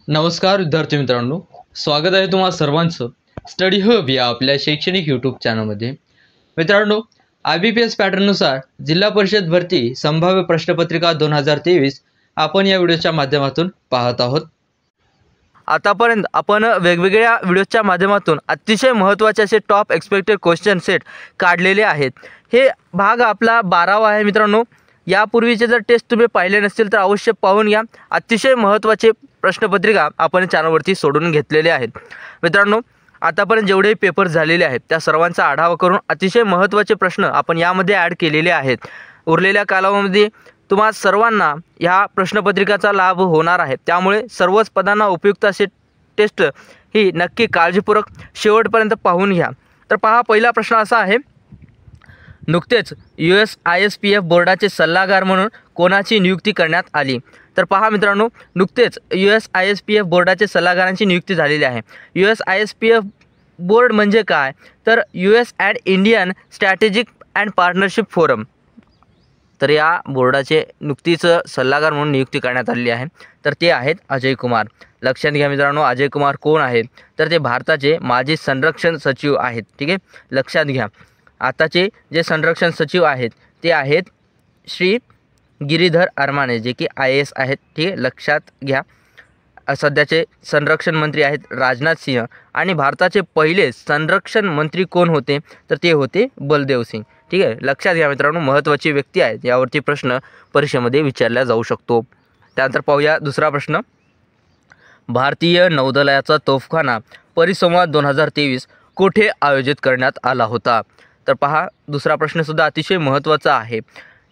नमस्कार विद्यार्थी मित्रांनो, स्वागत आहे तुम्हा सर्वांचं स्टडी हब या आपल्या शैक्षणिक यूट्यूब चॅनलमध्ये. मित्रांनो, IBPS पॅटर्ननुसार जिल्हा परिषद भरती संभाव्य प्रश्नपत्रिका 2023 आपण या व्हिडिओच्या माध्यमातून पाहत आहोत. आतापर्यंत आपण वेगवेगळ्या व्हिडिओच्या माध्यमातून अतिशय महत्त्वाचे असे टॉप एक्सपेक्टेड क्वेश्चन सेट काढलेले आहेत. हे भाग आपला 12वा आहे मित्रांनो. यापूर्वीचे जर टेस्ट तुम्ही पाहिले नसतील तर अवश्य पाहून घ्या. अतिशय महत्त्वाचे प्रश्नपत्रिका आपण चॅनलवरती सोडून घेतलेले आहेत. मित्रांनो, आतापर्यंत जेवढे पेपर झालेले आहेत त्या सर्वांचा आढावा करून अतिशय महत्त्वाचे प्रश्न आपण यामध्ये ॲड केलेले आहेत. उरलेल्या कालावधीमध्ये तुम्हा सर्वांना ह्या प्रश्नपत्रिकाचा लाभ होणार आहे. त्यामुळे सर्वच पदांना उपयुक्त असे टेस्ट ही नक्की काळजीपूर्वक शेवटपर्यंत पाहून घ्या. तर पहा, पहिला प्रश्न असा आहे, नुकतेच USISPF बोर्डाचे सल्लागार म्हणून कोणाची नियुक्ती करण्यात आली? तर पहा मित्रांनो, नुकतेच USISPF बोर्डाचे सल्लागारांची नियुक्ती झालेली आहे. USISPF बोर्ड म्हणजे काय? तर US and Indian strategic and partnership forum. तर या बोर्डाचे नुकतीच सल्लागार म्हणून नियुक्ती करण्यात आलेली आहे. तर ते आहेत अजय कुमार. लक्षात घ्या मित्रांनो, अजय कुमार कोण आहेत? तर ते भारताचे माजी संरक्षण सचिव आहेत. ठीक आहे, लक्षात घ्या. आताचे जे संरक्षण सचिव आहेत ते आहेत श्री गिरीधर अरमाने, जे की IAS आहेत. ठीक आहे, लक्षात घ्या. सध्याचे संरक्षण मंत्री आहेत राजनाथ सिंह. आणि भारताचे पहिले संरक्षण मंत्री कोण होते? तर ते होते बलदेव सिंग. ठीक आहे, लक्षात घ्या मित्रांनो, महत्त्वाची व्यक्ती आहेत. यावरती प्रश्न परीक्षेमध्ये विचारला जाऊ शकतो. त्यानंतर पाहूया दुसरा प्रश्न. भारतीय नौदलाचा तोफखाना परिसंवाद 2023 कुठे आयोजित करण्यात आला होता? तर पहा, दुसरा प्रश्नसुद्धा अतिशय महत्त्वाचा आहे.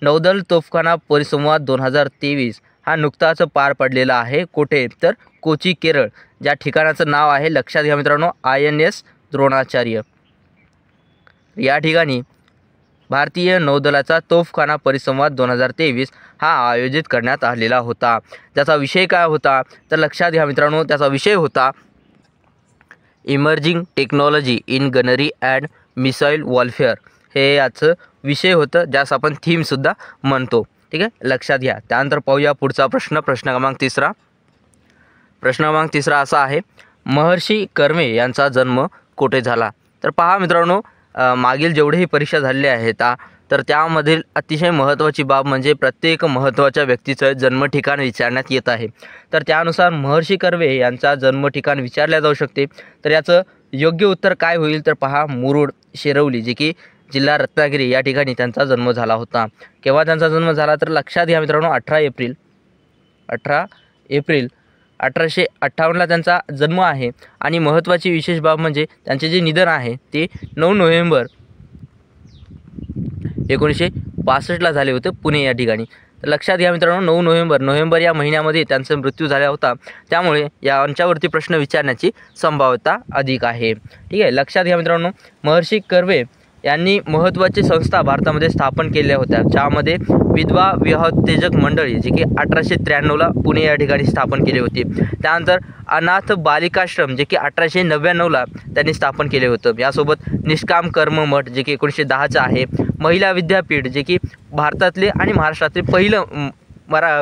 नौदल तोफखाना परिसंवाद 2023 हा नुकताच पार पडलेला आहे. कुठे? तर कोची, केरळ. ज्या ठिकाणाचं नाव आहे, लक्षात घ्या मित्रांनो, INS द्रोणाचार्य. या ठिकाणी भारतीय नौदलाचा तोफखाना परिसंवाद 2023 हा आयोजित करण्यात आलेला होता. त्याचा विषय काय होता? तर लक्षात घ्या मित्रांनो, त्याचा विषय होता emerging technology in gunnery and missile warfare. हे याचं विषय होतं, ज्यास आपण थीमसुद्धा म्हणतो. ठीक आहे, लक्षात घ्या. त्यानंतर पाहूया पुढचा प्रश्न. प्रश्न क्रमांक तिसरा असा आहे, महर्षी कर्वे यांचा जन्म कुठे झाला? तर पहा मित्रांनो, मागील जेवढेही परीक्षा झालेल्या आहेत तर त्यामधील अतिशय महत्त्वाची बाब म्हणजे प्रत्येक महत्त्वाच्या व्यक्तीचं जन्मठिकाण विचारण्यात येत आहे. तर त्यानुसार महर्षी कर्वे यांचा जन्मठिकाण विचारल्या जाऊ शकते. तर याचं योग्य उत्तर काय होईल? तर पहा, मुरुड, शिरवली, जे की जिल्हा रत्नागिरी या ठिकाणी त्यांचा जन्म झाला होता. केव्हा त्यांचा जन्म झाला? तर लक्षात घ्या मित्रांनो, 18 एप्रिल 1858ला त्यांचा जन्म आहे. आणि महत्त्वाची विशेष बाब म्हणजे त्यांचे जे निधन आहे ते 9 नोव्हेंबर 1965ला झाले होते, पुणे या ठिकाणी. तर लक्षात घ्या मित्रांनो, 9 नोव्हेंबर या महिन्यामध्ये त्यांचा मृत्यू झाला होता. त्यामुळे यांच्यावरती प्रश्न विचारण्याची संभाव्यता अधिक आहे. ठीक आहे, लक्षात घ्या मित्रांनो, महर्षी कर्वे यांनी महत्त्वाची संस्था भारतामध्ये स्थापन केल्या होत्या, ज्यामध्ये विधवा विवाहोत्तेजक मंडळी, जे की 1893ला पुणे या ठिकाणी स्थापन केली होती. त्यानंतर अनाथ बालिकाश्रम, जे की 1899ला त्यांनी स्थापन केले होतं. यासोबत निष्काम कर्म मठ, जे की 1910चं आहे. महिला विद्यापीठ, जे की भारतातले आणि महाराष्ट्रातले पहिलं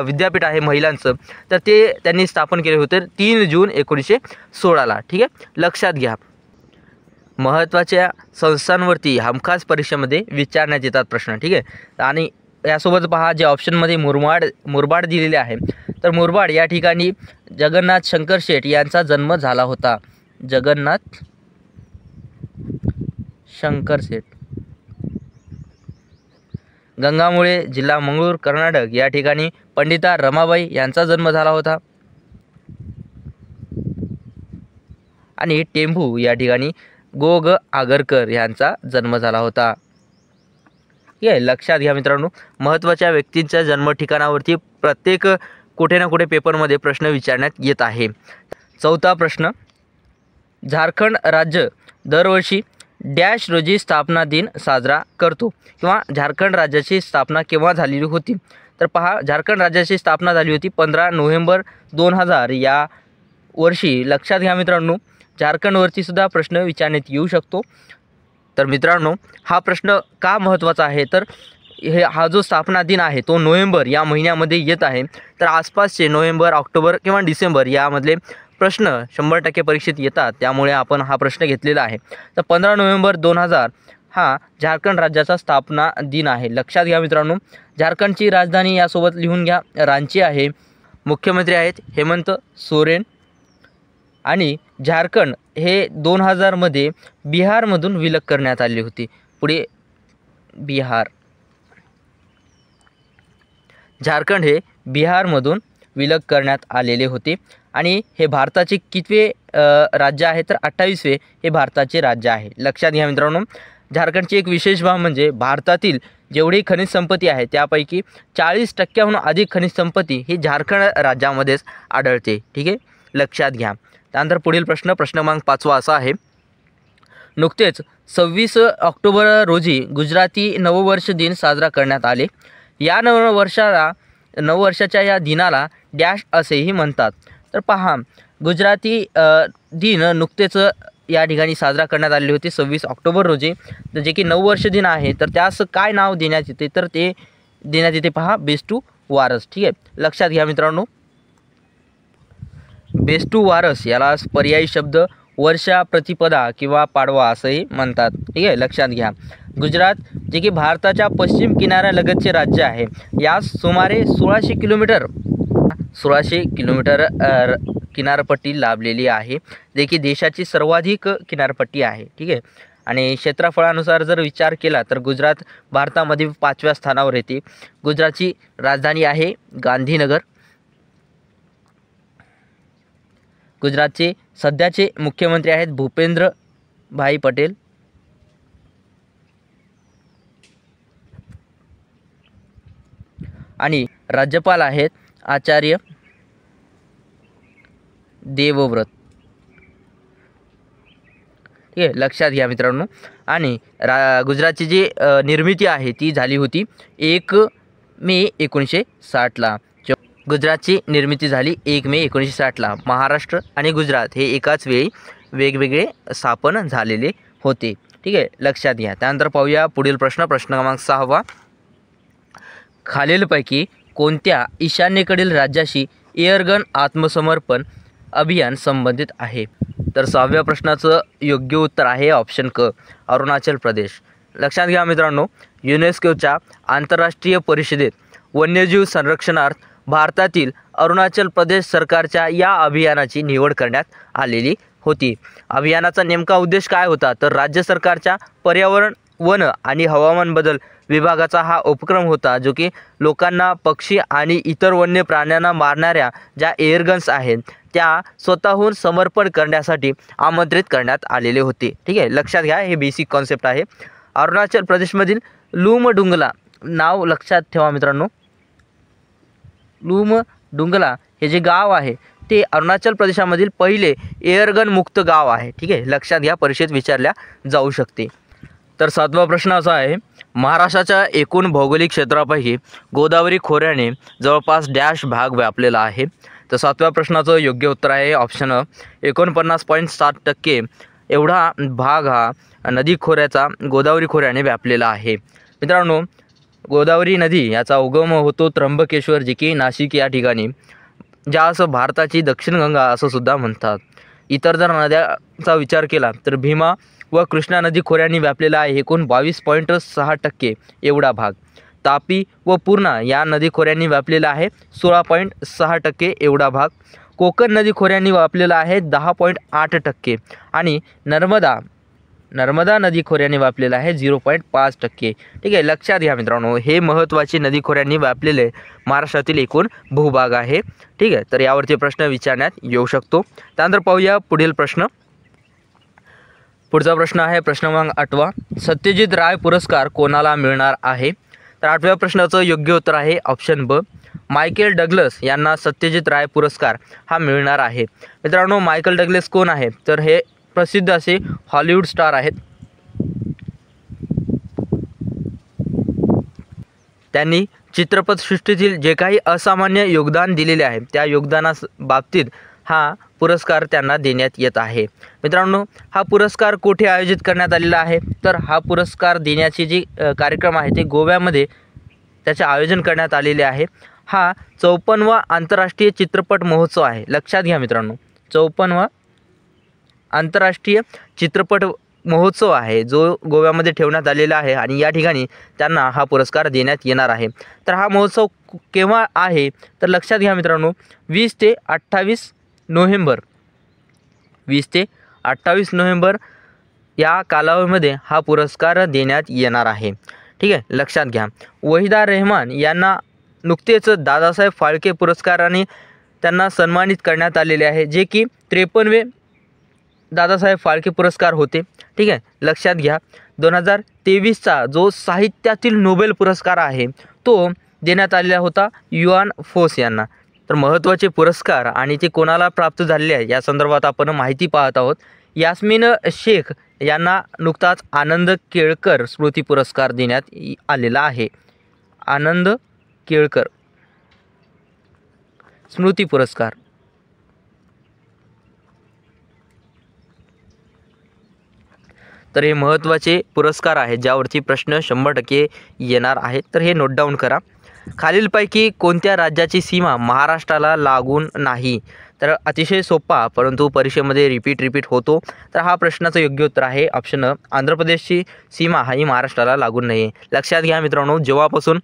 विद्यापीठ आहे महिलांचं, तर ते त्यांनी स्थापन केले होते 3 जून 1916ला. ठीक आहे, लक्षात घ्या. महत्त्वाच्या संस्थांवरती हमखास परीक्षेमध्ये विचारण्यात येतात प्रश्न. ठीक आहे, आणि यासोबत पहा, जे ऑप्शनमध्ये मुरबाड दिलेले आहे, तर मुरबाड या ठिकाणी जगन्नाथ शंकर शेठ यांचा जन्म झाला होता. जगन्नाथ शंकर शेठ. गंगामुळे, जिल्हा मंगळूर, कर्नाटक या ठिकाणी पंडिता रमाबाई यांचा जन्म झाला होता. आणि टेंभू या ठिकाणी गो. ग. आगरकर यांचा जन्म झाला होता. हे लक्षात घ्या मित्रांनो, महत्त्वाच्या व्यक्तींच्या जन्मठिकाणावरती प्रत्येक कुठे ना कुठे पेपरमध्ये प्रश्न विचारण्यात येत आहे. चौथा प्रश्न, झारखंड राज्य दरवर्षी डॅश रोजी स्थापना दिन साजरा करतो, किंवा झारखंड राज्याची स्थापना केव्हा झालेली होती? तर पहा, झारखंड राज्याची स्थापना झाली होती 15 नोव्हेंबर 2000 या वर्षी. लक्षात घ्या मित्रांनो, झारखंडवरती सुद्धा प्रश्न विचारण्यात येऊ शकतो. तर मित्रांनो, हा प्रश्न का महत्त्वाचा आहे? तर हा जो स्थापना दिन आहे तो नोव्हेंबर या महिन्यामध्ये येत आहे, तर आसपासचे नोव्हेंबर, ऑक्टोबर किंवा डिसेंबर यामधले प्रश्न 100% परीक्षेत येतात, त्यामुळे आपण हा प्रश्न घेतलेला आहे. तर 15 नोव्हेंबर 2000 हा झारखंड राज्याचा स्थापना दिन आहे. लक्षात घ्या मित्रांनो. झारखंडची राजधानी यासोबत लिहून घ्या रांची आहे. मुख्यमंत्री आहेत हेमंत सोरेन. आणि झारखंड हे 2000 मध्ये बिहारमधून विलग करण्यात आले होते. पुढे बिहार. झारखंड हे बिहारमधून विलग करण्यात आलेले होते आणि हे भारताचे कितवे राज्य आहे तर 28वे हे भारताचे राज्य आहे. लक्षात घ्या मित्रांनो. झारखंडची एक विशेष बाब म्हणजे भारतातील जेवढी खनिज संपत्ती आहे त्यापैकी 40%हून अधिक खनिज संपत्ती ही झारखंड राज्यामध्येच आढळते. ठीक आहे, लक्षात घ्या. त्यानंतर पुढील प्रश्न क्रमांक 5 असा आहे. नुकतेच 26 ऑक्टोबर रोजी गुजराती नववर्ष दिन साजरा करण्यात आले. या नववर्षाच्या या दिनाला डॅश असेही म्हणतात. तर पहा, गुजराती दिन नुकतेच या ठिकाणी साजरा करण्यात आलेली होती 26 ऑक्टोबर रोजी, तर जे की नववर्ष दिन आहे. तर त्यास काय नाव देण्यात येते तर ते देण्यात येते पहा बेस्तू वारस. ठीक आहे, लक्षात घ्या मित्रांनो. बेस्तू वारस याला पर्यायी शब्द वर्षा, प्रतिपदा किंवा पाडवा असंही म्हणतात. ठीक आहे, लक्षात घ्या. गुजरात जे की भारताच्या पश्चिम किनाऱ्यालगतचे राज्य आहे. यास सुमारे 1600 किलोमीटर किनारपट्टी लाभलेली आहे, जे की देशाची सर्वाधिक किनारपट्टी आहे. ठीक आहे, आणि क्षेत्रफळानुसार जर विचार केला तर गुजरात भारतामध्ये 5व्या स्थानावर येते. गुजरातची राजधानी आहे गांधीनगर. गुजरातचे सध्याचे मुख्यमंत्री आहेत भूपेंद्र भाई पटेल. आणि राज्यपाल आहेत आचार्य देवव्रत. ठीक आहे, लक्षात घ्या मित्रांनो. आणि गुजरातची जी निर्मिती आहे ती झाली होती 1 मे 1960ला. गुजरातची निर्मिती झाली 1 मे 1960ला. महाराष्ट्र आणि गुजरात हे एकाच वेळी वेगवेगळे स्थापन झालेले होते. ठीक आहे, लक्षात घ्या. त्यानंतर पाहूया पुढील प्रश्न क्रमांक 6. खालीलपैकी कोणत्या ईशान्येकडील राज्याशी एअरगन आत्मसमर्पण अभियान संबंधित आहे? तर 6व्या प्रश्नाचं योग्य उत्तर आहे ऑप्शन क, अरुणाचल प्रदेश. लक्षात घ्या मित्रांनो. युनेस्कोच्या आंतरराष्ट्रीय परिषदेत वन्यजीव संरक्षणार्थ भारतातील अरुणाचल प्रदेश सरकारच्या या अभियानाची निवड करण्यात आलेली होती. अभियानाचा नेमका उद्देश काय होता तर राज्य सरकारच्या पर्यावरण, वन आणि हवामान बदल विभागाचा हा उपक्रम होता, जो की लोकांना पक्षी आणि इतर वन्य प्राण्यांना मारणाऱ्या ज्या एअरगन्स आहेत त्या स्वतःहून समर्पण करण्यासाठी आमंत्रित करण्यात आलेले होते. ठीक आहे, लक्षात घ्या. हे बेसिक कॉन्सेप्ट आहे. अरुणाचल प्रदेशमधील लुमडुंगला नाव लक्षात ठेवा मित्रांनो. लुमडुंगला हे जे गाव आहे ते अरुणाचल प्रदेशामधील पहिले एअरगन मुक्त गाव आहे. ठीक आहे, लक्षात घ्या. परीक्षेत विचारल्या जाऊ शकते. तर 7वा प्रश्न असा आहे. महाराष्ट्राच्या एकूण भौगोलिक क्षेत्रापैकी गोदावरी खोऱ्याने जवळपास डॅश भाग व्यापलेला आहे. तर 7व्या प्रश्नाचं योग्य उत्तर आहे ऑप्शन अ, 49.7% एवढा भाग हा नदी खोऱ्याचा गोदावरी खोऱ्याने व्यापलेला आहे. मित्रांनो, गोदावरी नदी याचा उगम होतो त्र्यंबकेश्वर, जे की नाशिक या ठिकाणी, ज्यास भारताची दक्षिण गंगा असं सुद्धा म्हणतात. इतर जर नद्यांचा विचार केला तर भीमा व कृष्णा नदी खोऱ्यांनी व्यापलेला आहे एकूण 22.6% एवढा भाग. तापी व पूर्णा या नदी खोऱ्यांनी व्यापलेला आहे 16.6% एवढा भाग. कोकण नदी खोऱ्यांनी व्यापलेला आहे 10.8% आणि नर्मदा नदी खोऱ्याने व्यापलेला आहे 0.5%. ठीक आहे, लक्षात घ्या मित्रांनो. हे महत्त्वाचे नदी खोऱ्यांनी व्यापलेले महाराष्ट्रातील एकूण भूभाग आहे. ठीक आहे, तर यावरती प्रश्न विचारण्यात येऊ शकतो. त्यानंतर पाहूया पुढील प्रश्न. पुढचा प्रश्न आहे प्रश्न क्रमांक 8. सत्यजित राय पुरस्कार कोणाला मिळणार आहे? तर 8व्या प्रश्नाचं योग्य उत्तर आहे ऑप्शन ब, मायकेल डग्लस यांना सत्यजित राय पुरस्कार हा मिळणार आहे. मित्रांनो, मायकेल डग्लस कोण आहे तर हे प्रसिद्ध असे हॉलिवूड स्टार आहेत. त्यांनी चित्रपटसृष्टीतील जे काही असामान्य योगदान दिलेले आहे त्या योगदानास बाबतीत हा पुरस्कार त्यांना देण्यात येत आहे. मित्रांनो, हा पुरस्कार कुठे आयोजित करण्यात आलेला आहे तर हा पुरस्कार देण्याचे जे कार्यक्रम आहे ते गोव्यामध्ये त्याचे आयोजन करण्यात आलेले आहे। हा 54वा आंतरराष्ट्रीय चित्रपट महोत्सव आहे। लक्षात घ्या मित्रांनो, 54वा आंतरराष्ट्रीय चित्रपट महोत्सव आहे जो गोव्यामध्ये ठेवण्यात आलेला आहे आणि या ठिकाणी त्यांना हा पुरस्कार देण्यात येणार आहे। तर हा महोत्सव केव्हा आहे तर लक्षात घ्या मित्रांनो, 20 ते 28 नोव्हेंबर 20 ते 28 नोव्हेंबर या कालावधीमध्ये हा पुरस्कार देण्यात येणार आहे। ठीक आहे, लक्षात घ्या। वहिदा रहमान यांना नुकतेच दादासाहेब फाळके पुरस्काराने त्यांना सन्मानित करण्यात आलेले आहे, जे की 53वे दादासाहेब फाळके पुरस्कार होते। ठीक आहे, लक्षात घ्या। 2023चा जो साहित्यातील नोबेल पुरस्कार आहे तो देण्यात आलेला होता युआन फोस यांना। तर महत्त्वाचे पुरस्कार आणि ते कोणाला प्राप्त झालेले आहे या संदर्भात आपण माहिती पाहत आहोत। यास्मीन शेख यांना नुकताच आनंद केळकर स्मृती पुरस्कार देण्यात आलेला आहे। आनंद केळकर स्मृती पुरस्कार। तर हे महत्त्वाचे पुरस्कार आहेत ज्यावरती प्रश्न 100% येणार आहेत। तर हे नोट डाऊन करा। खालीलपैकी कोणत्या राज्याची सीमा महाराष्ट्राला लागून नाही? तर अतिशय सोपा परंतु परीक्षेमध्ये रिपीट होतो। तर हा प्रश्नाचं योग्य उत्तर आहे ऑप्शन अ, आंध्र प्रदेशची सीमा ही महाराष्ट्राला लागून नाही। लक्षात घ्या मित्रांनो, जेव्हापासून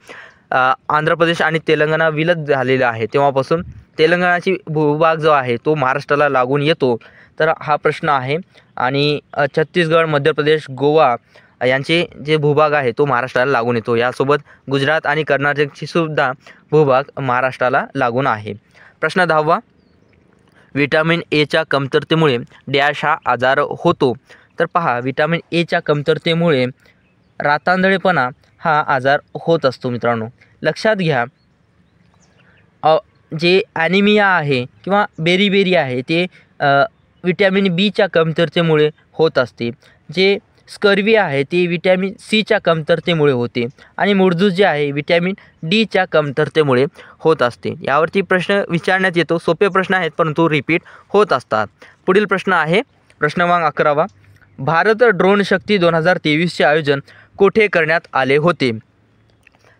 आंध्र प्रदेश आणि तेलंगणा विलीन झालेला आहे तेव्हापासून तेलंगणाची भूभाग जो आहे तो महाराष्ट्राला लागून येतो। तर हा प्रश्न आहे आणि छत्तीसगड, मध्य प्रदेश, गोवा यांचे जे भूभाग आहे तो महाराष्ट्राला लागून येतो। यासोबत गुजरात आणि कर्नाटकची सुद्धा भूभाग महाराष्ट्राला लागून आहे। प्रश्न 10वा, विटॅमिन एच्या कमतरतेमुळे डॅश हा आजार होतो? तर पहा, विटॅमिन एच्या कमतरतेमुळे रातांधळेपणा हा आजार होत असतो मित्रांनो। लक्षात घ्या, जे ॲनिमिया आहे किंवा बेरीबेरी आहे ते विटॅमिन बीच्या कमतरतेमुळे होत असते। जे स्कर्वी आहे ते विटॅमिन सीच्या कमतरतेमुळे होते आणि मूळजूज जे आहे विटॅमिन डीच्या कमतरतेमुळे होत असते। यावरती प्रश्न विचारण्यात येतो। सोपे प्रश्न आहेत परंतु रिपीट होत असतात। पुढील प्रश्न आहे प्रश्न क्रमांक 11वा, भारत ड्रोन शक्ती 2023चे आयोजन कोठे करण्यात आले होते?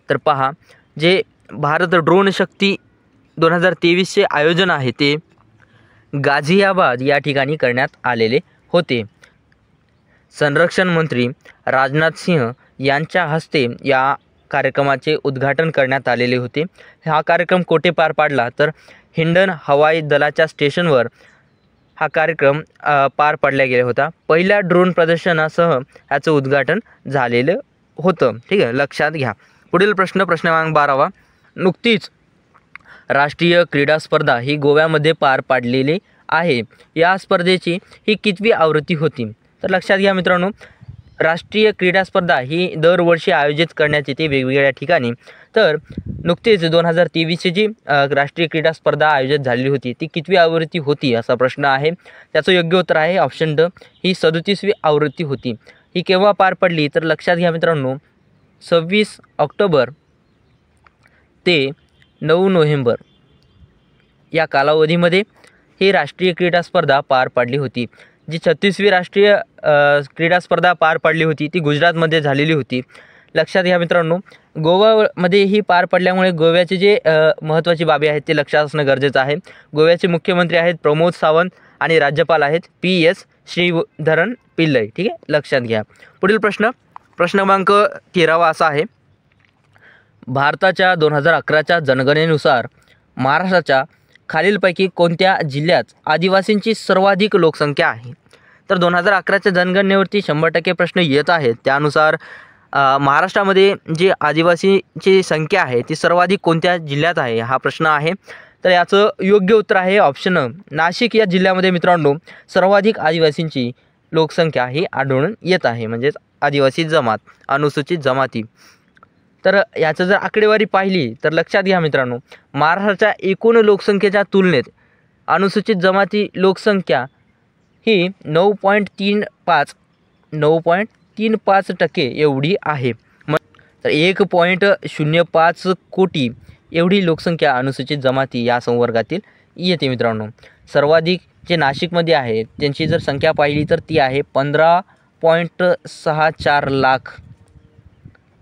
तर पहा, जे भारत ड्रोन शक्ती 2023चे आयोजन आहे ते गाझियाबाद या ठिकाणी करण्यात आलेले होते। संरक्षण मंत्री राजनाथ सिंह यांच्या हस्ते या कार्यक्रमाचे उद्घाटन करण्यात आलेले होते। हा कार्यक्रम कोठे पार पाडला तर हिंडन हवाई दलाच्या स्टेशनवर हा कार्यक्रम पार पाडला गेला होता। पहिल्या ड्रोन प्रदर्शनासह याचं उद्घाटन झालेलं होतं। ठीक आहे, लक्षात घ्या। पुढील प्रश्न क्रमांक 12वा, नुकतीच राष्ट्रीय क्रीडा स्पर्धा ही गोव्यामध्ये पार पाडलेली आहे। या स्पर्धेची ही कितवी आवृत्ती होती? तर लक्षात घ्या मित्रांनो, राष्ट्रीय क्रीडा स्पर्धा ही दरवर्षी आयोजित करण्यात येते वेगवेगळ्या ठिकाणी। तर नुकतेच 2023ची जी राष्ट्रीय क्रीडा स्पर्धा आयोजित झालेली होती ती कितवी आवृत्ती होती असा प्रश्न आहे। त्याचं योग्य उत्तर आहे ऑप्शन ड, ही 37वी आवृत्ती होती। ही केव्हा पार पडली तर लक्षात घ्या मित्रांनो, 26 ऑक्टोबर ते 9 नोव्हेंबर या कालावधीमध्ये ही राष्ट्रीय क्रीडा स्पर्धा पार पाडली होती। जी 36वी राष्ट्रीय क्रीडा स्पर्धा पार पाडली होती ती गुजरातमध्ये झालेली होती। लक्षात घ्या मित्रांनो, गोव्यामध्ये ही पार पडल्यामुळे गोव्याचे जे महत्त्वाची बाबी आहेत ते लक्षात असणं गरजेचं आहे। गोव्याचे मुख्यमंत्री आहेत प्रमोद सावंत आणि राज्यपाल आहेत PS श्रीधरन पिल्लई। ठीक आहे, लक्षात घ्या। पुढील प्रश्न क्रमांक 13वा असा आहे, भारताच्या 2011च्या जनगणनेनुसार महाराष्ट्राच्या खालीलपैकी कोणत्या जिल्ह्यात आदिवासींची सर्वाधिक लोकसंख्या आहे? तर 2011च्या जनगणनेवरती 100% प्रश्न येत आहेत। त्यानुसार महाराष्ट्रामध्ये जी आदिवासींची संख्या आहे ती सर्वाधिक कोणत्या जिल्ह्यात आहे हा प्रश्न आहे। तर याचं योग्य उत्तर आहे ऑप्शन अ, नाशिक या जिल्ह्यामध्ये मित्रांनो सर्वाधिक आदिवासींची लोकसंख्या ही आढळून येत आहे, म्हणजेच आदिवासी जमात, अनुसूचित जमाती। तर याचं जर आकडेवारी पाहिली तर लक्षात घ्या मित्रांनो, महाराष्ट्राच्या एकूण लोकसंख्येच्या तुलनेत अनुसूचित जमाती लोकसंख्या ही 9.35% एवढी आहे। तर 1.05 कोटी एवढी लोकसंख्या अनुसूचित जमाती या संवर्गातील येते मित्रांनो। सर्वाधिक जे नाशिकमध्ये आहे त्यांची जर संख्या पाहिली तर ती आहे 15.64 लाख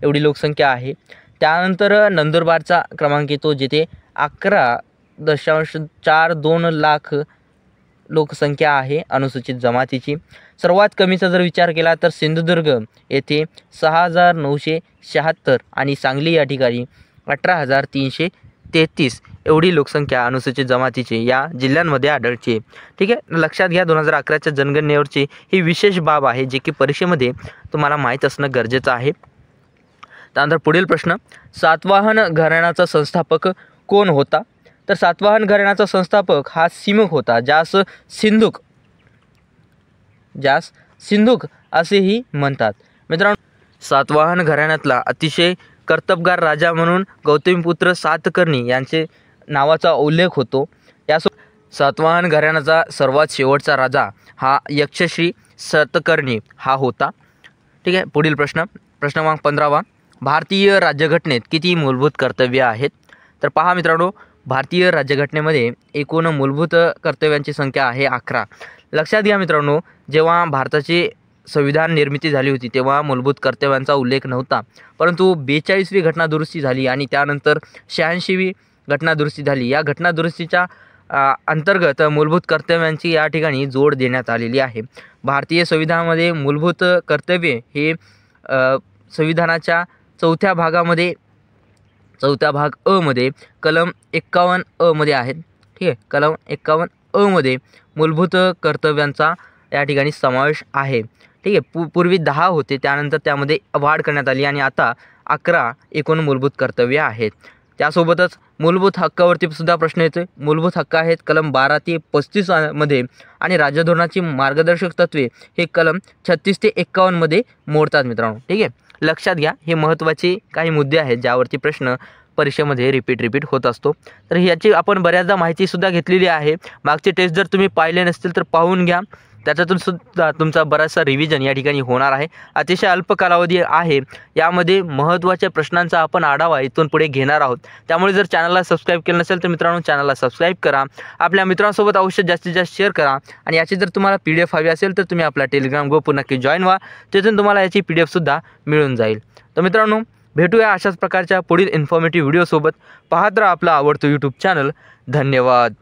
एवढी लोकसंख्या आहे। त्यानंतर नंदुरबारचा क्रमांक येतो जिथे 11.42 लाख लोकसंख्या आहे अनुसूचित जमातीची. सर्वात कमीचा जर विचार केला तर सिंधुदुर्ग येथे 6,976 आणि सांगली या ठिकाणी 18,333 एवढी लोकसंख्या अनुसूचित जमातीची या जिल्ह्यांमध्ये आढळते. ठीक आहे, लक्षात घ्या 2011च्या जनगणनेवरची ही विशेष बाब आहे जे की परीक्षेमध्ये तुम्हाला माहीत असणं गरजेचं आहे. त्यानंतर पुढील प्रश्न, सातवाहन घराण्याचा संस्थापक कोण होता? तर सातवाहन घराण्याचा संस्थापक हा सिमुक होता, ज्यास सिंधुक असेही म्हणतात. मित्रांनो, सातवाहन घराण्यातला अतिशय कर्तबगार राजा म्हणून गौतमीपुत्र सातकर्णी यांचे नावाचा उल्लेख होतो. सातवाहन घराण्याचा सर्वात शेवटचा राजा हा यक्षश्री सातकर्णी हा होता. ठीक आहे, पुढील प्रश्न क्रमांक 15वा, भारतीय राज्यघटनेत किती मूलभूत कर्तव्ये आहेत? तर पहा मित्रांनो, भारतीय राज्यघटनेमध्ये एकूण मूलभूत कर्तव्यांची संख्या आहे 11. लक्षात घ्या मित्रांनो, जेव्हा भारताची संविधान निर्मिती झाली होती तेव्हा मूलभूत कर्तव्यांचा उल्लेख नव्हता, परंतु 42वी घटनादुरुस्ती झाली आणि त्यानंतर 86वी घटनादुरुस्ती झाली. या घटनादुरुस्तीच्या अंतर्गत मूलभूत कर्तव्यांची या ठिकाणी जोड देण्यात आलेली आहे. भारतीय संविधानामध्ये मूलभूत कर्तव्ये हे संविधानाच्या चौथ्या भाग अ मध्ये कलम 51 अ मध्ये आहेत. ठीक आहे, कलम 51 अ मध्ये मूलभूत कर्तव्यांचा या ठिकाणी समावेश आहे. ठीक आहे, पूर्वी 10 होते, त्यानंतर त्यामध्ये वाढ करण्यात आली आणि आता 11 एकूण मूलभूत कर्तव्य आहेत. त्यासोबतच मूलभूत हक्कावरती सुद्धा प्रश्न येतो. मूलभूत हक्क आहेत कलम 12 ते 35 मध्ये आणि राज्यधोरणाची मार्गदर्शक तत्त्वे हे कलम 36 ते 51 मध्ये मोडतात मित्रांनो. ठीक आहे, लक्षात घ्या, हे महत्त्वाचे काही मुद्दे आहेत ज्यावरती प्रश्न परीक्षेमध्ये रिपीट होत असतो. तर ह्याची आपण बऱ्याचदा माहितीसुद्धा घेतलेली आहे. मागचे टेस्ट जर तुम्ही पाहिले नसतील तर पाहून घ्या, त्याच्यातून सुद्धा तुमचा बराचसा रिव्हिजन या ठिकाणी होणार आहे. अतिशय अल्प कालावधी आहे, यामध्ये महत्त्वाच्या प्रश्नांचा आपण आढावा इथून पुढे घेणार आहोत. त्यामुळे जर चॅनलला सबस्क्राईब केलं नसेल तर मित्रांनो चॅनलला सबस्क्राईब करा, आपल्या मित्रांसोबत अवश्य जास्तीत जास्त शेअर करा आणि याची जर तुम्हाला PDF हवी असेल तर तुम्ही आपला टेलिग्राम ग्रुप नक्की जॉईन व्हा, तिथून तुम्हाला याची PDF मिळून जाईल. तर मित्रांनो, भेटूया अशाच प्रकारच्या पुढील इन्फॉर्मेटिव्ह व्हिडिओसोबत. पाहत राहा आपला आवडतो यूट्यूब चॅनल. धन्यवाद.